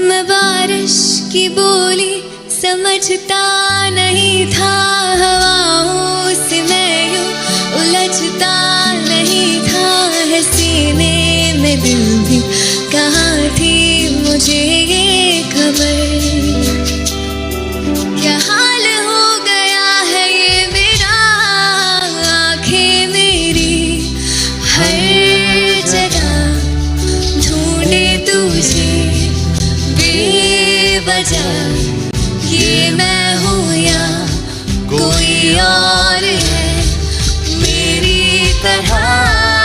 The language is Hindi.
मैं बारिश की बोली समझता नहीं था, हवाओं से मैं यूं उलझता नहीं था, है सीने में दिल भी कहाँ थी मुझे ये खबर। क्या हाल हो गया है ये मेरा, आंखें मेरी हर जगह ढूंढे तुझे बेवजह।